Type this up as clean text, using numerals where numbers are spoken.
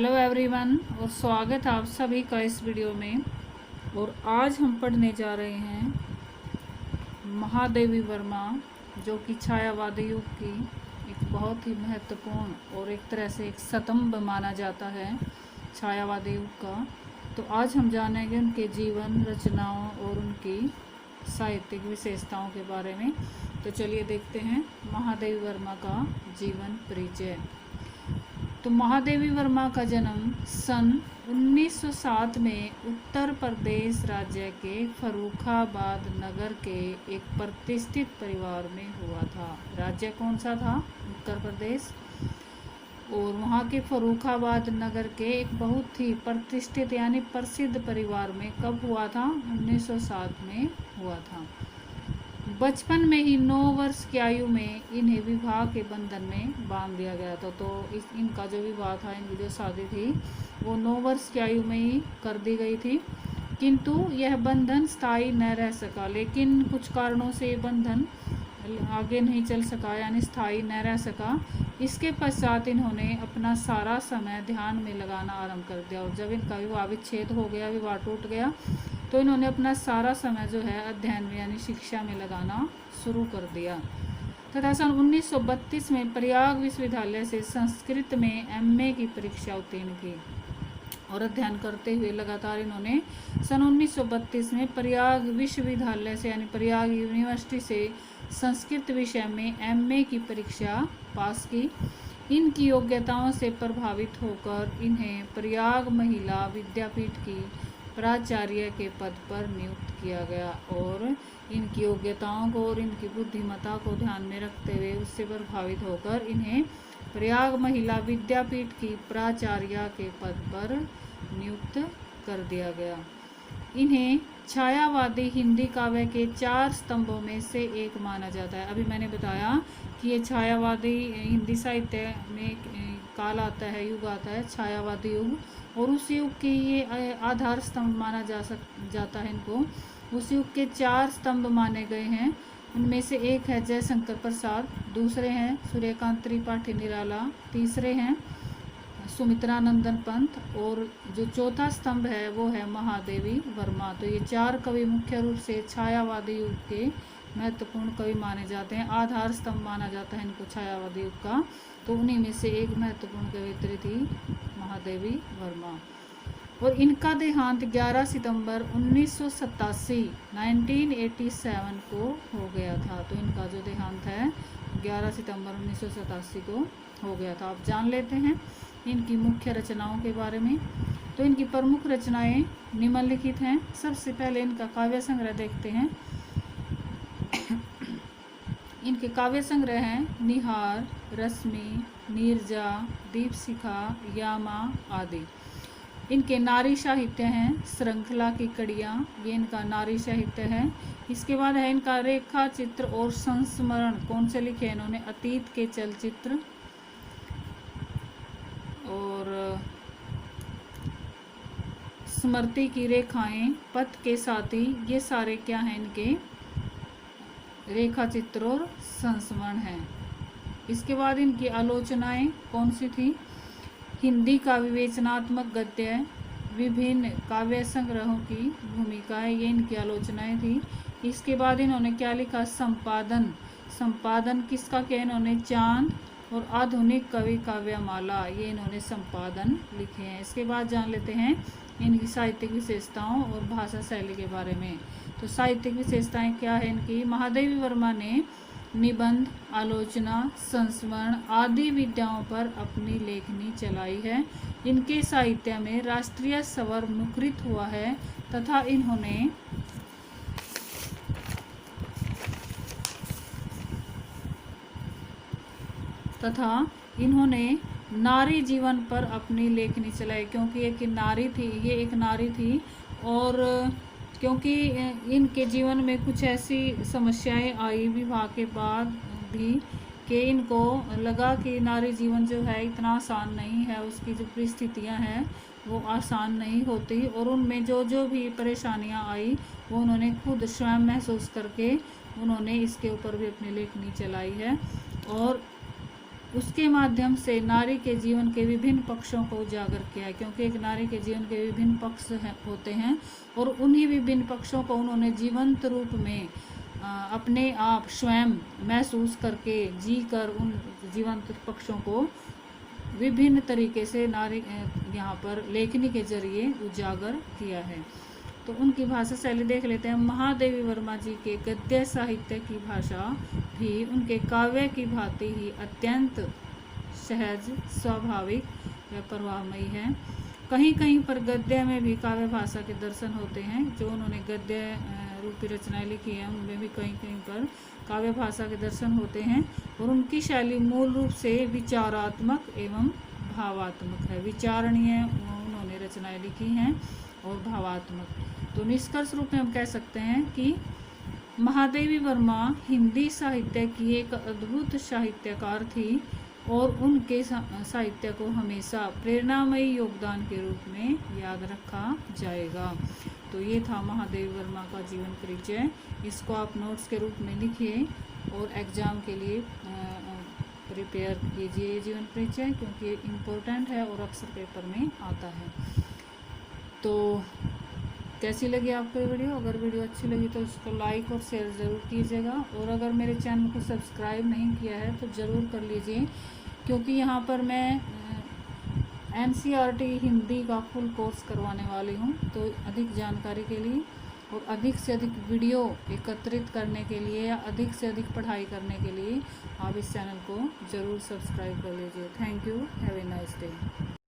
Hello everyone और स्वागत है आप सभी का इस वीडियो में। और आज हम पढ़ने जा रहे हैं महादेवी वर्मा, जो कि छायावादी युग की एक बहुत ही महत्वपूर्ण और एक तरह से एक स्तंभ माना जाता है छायावादी युग का। तो आज हम जानेंगे उनके जीवन, रचनाओं और उनकी साहित्यिक विशेषताओं के बारे में। तो चलिए देखते हैं महादेवी वर्मा का जीवन परिचय। तो महादेवी वर्मा का जन्म सन 1907 में उत्तर प्रदेश राज्य के फर्रुखाबाद नगर के एक प्रतिष्ठित परिवार में हुआ था। राज्य कौन सा था? उत्तर प्रदेश। और वहाँ के फर्रुखाबाद नगर के एक बहुत ही प्रतिष्ठित यानी प्रसिद्ध परिवार में कब हुआ था? 1907 में हुआ था। बचपन में ही 9 वर्ष की आयु में इन्हें विवाह के बंधन में बांध दिया गया था। तो इनका जो विवाह था, इनकी जो शादी थी, वो 9 वर्ष की आयु में ही कर दी गई थी। किंतु यह बंधन स्थायी न रह सका, लेकिन कुछ कारणों से ये बंधन आगे नहीं चल सका यानी स्थायी न रह सका। इसके पश्चात इन्होंने अपना सारा समय ध्यान में लगाना आरंभ कर दिया। और जब इनका विवाह विच्छेद हो गया, विवाह टूट गया, तो इन्होंने अपना सारा समय जो है अध्ययन में यानी शिक्षा में लगाना शुरू कर दिया। तथा सन 1932 में प्रयाग विश्वविद्यालय से संस्कृत में MA की परीक्षा उत्तीर्ण की और अध्ययन करते हुए लगातार इन्होंने सन 1932 में प्रयाग विश्वविद्यालय से यानी प्रयाग यूनिवर्सिटी से संस्कृत विषय में MA की परीक्षा पास की। इनकी योग्यताओं से प्रभावित होकर इन्हें प्रयाग महिला विद्यापीठ की प्राचार्य के पद पर नियुक्त किया गया। और इनकी योग्यताओं को और इनकी बुद्धिमत्ता को ध्यान में रखते हुए उससे प्रभावित होकर इन्हें प्रयाग महिला विद्यापीठ की प्राचार्य के पद पर नियुक्त कर दिया गया। इन्हें छायावादी हिंदी काव्य के 4 स्तंभों में से एक माना जाता है। अभी मैंने बताया कि ये छायावादी हिंदी साहित्य में काल आता है, युग आता है छायावादी युग, और उस युग के ये आधार स्तंभ माना जाता है इनको। उस युग के 4 स्तंभ माने गए हैं। उनमें से एक है जयशंकर प्रसाद, दूसरे हैं सूर्यकांत त्रिपाठी निराला, तीसरे हैं सुमित्रानंदन पंत, और जो चौथा स्तंभ है वो है महादेवी वर्मा। तो ये 4 कवि मुख्य रूप से छायावादी युग के महत्वपूर्ण कवि माने जाते हैं। आधार स्तंभ माना जाता है इनको छायावादी युग का। तो उन्हीं में से एक महत्वपूर्ण कवियत्री थी महादेवी वर्मा। और इनका देहांत 11 सितंबर 1987 को हो गया था। तो इनका जो देहांत है 11 सितंबर 1987 को हो गया था। आप जान लेते हैं इनकी मुख्य रचनाओं के बारे में। तो इनकी प्रमुख रचनाएं निम्नलिखित हैं। सबसे पहले इनका काव्य संग्रह देखते हैं। इनके काव्य संग्रह हैं निहार, रश्मि, नीरजा, दीपशिखा, यामा आदि। इनके नारी साहित्य हैं श्रृंखला की कड़ियाँ, ये इनका नारी साहित्य है। इसके बाद है इनका रेखा चित्र और संस्मरण। कौन से लिखे हैं इन्होंने? अतीत के चलचित्र और स्मृति की रेखाएं, पथ के साथी, ये सारे क्या हैं इनके? रेखा चित्र और संस्मरण हैं। इसके बाद इनकी आलोचनाएं कौन सी थी? हिंदी का विवेचनात्मक गद्य, विभिन्न काव्य संग्रहों की भूमिकाएं, ये इनकी आलोचनाएं थी। इसके बाद इन्होंने क्या लिखा? संपादन किसका किया इन्होंने? चांद और आधुनिक कवि काव्यमाला, ये इन्होंने संपादन लिखे हैं। इसके बाद जान लेते हैं इनकी साहित्यिक विशेषताओं और भाषा शैली के बारे में। तो साहित्यिक विशेषताएं क्या है इनकी? महादेवी वर्मा ने निबंध, आलोचना, संस्मरण आदि विधाओं पर अपनी लेखनी चलाई है। इनके साहित्य में राष्ट्रीय स्वर मुखरित हुआ है तथा इन्होंने नारी जीवन पर अपनी लेखनी चलाई, क्योंकि ये एक नारी थी। और क्योंकि इनके जीवन में कुछ ऐसी समस्याएं आई विवाह के बाद भी कि इनको लगा कि नारी जीवन जो है इतना आसान नहीं है, उसकी जो परिस्थितियां हैं वो आसान नहीं होती। और उनमें जो भी परेशानियां आई वो उन्होंने खुद स्वयं महसूस करके उन्होंने इसके ऊपर भी अपनी लेखनी चलाई है। और उसके माध्यम से नारी के जीवन के विभिन्न पक्षों को उजागर किया है, क्योंकि एक नारी के जीवन के विभिन्न पक्ष होते हैं और उन्हीं विभिन्न पक्षों को उन्होंने जीवंत रूप में अपने आप स्वयं महसूस करके जी कर उन जीवंत पक्षों को विभिन्न तरीके से नारी यहाँ पर लेखनी के जरिए उजागर किया है। तो उनकी भाषा शैली देख लेते हैं। महादेवी वर्मा जी के गद्य साहित्य की भाषा भी उनके काव्य की भांति ही अत्यंत सहज, स्वाभाविक व प्रवाहमयी है। कहीं कहीं पर गद्य में भी काव्य भाषा के दर्शन होते हैं। जो उन्होंने गद्य रूपी रचनाएं लिखी हैं उनमें भी कहीं कहीं पर काव्य भाषा के दर्शन होते हैं और उनकी शैली मूल रूप से विचारात्मक एवं भावात्मक है। विचारणीय उन्होंने रचनाएं लिखी हैं और भावात्मक। तो निष्कर्ष रूप में हम कह सकते हैं कि महादेवी वर्मा हिंदी साहित्य की एक अद्भुत साहित्यकार थी और उनके साहित्य को हमेशा प्रेरणामयी योगदान के रूप में याद रखा जाएगा। तो ये था महादेवी वर्मा का जीवन परिचय। इसको आप नोट्स के रूप में लिखिए और एग्ज़ाम के लिए प्रिपेयर कीजिए जीवन परिचय, क्योंकि ये इम्पोर्टेंट है और अक्सर पेपर में आता है। तो कैसी लगी आपको वीडियो? अगर वीडियो अच्छी लगी तो इसको लाइक और शेयर ज़रूर कीजिएगा और अगर मेरे चैनल को सब्सक्राइब नहीं किया है तो ज़रूर कर लीजिए, क्योंकि यहाँ पर मैं NCERT हिंदी का फुल कोर्स करवाने वाली हूँ। तो अधिक जानकारी के लिए और अधिक से अधिक वीडियो एकत्रित करने के लिए या अधिक से अधिक पढ़ाई करने के लिए आप इस चैनल को ज़रूर सब्सक्राइब कर लीजिए। Thank you, have a nice day.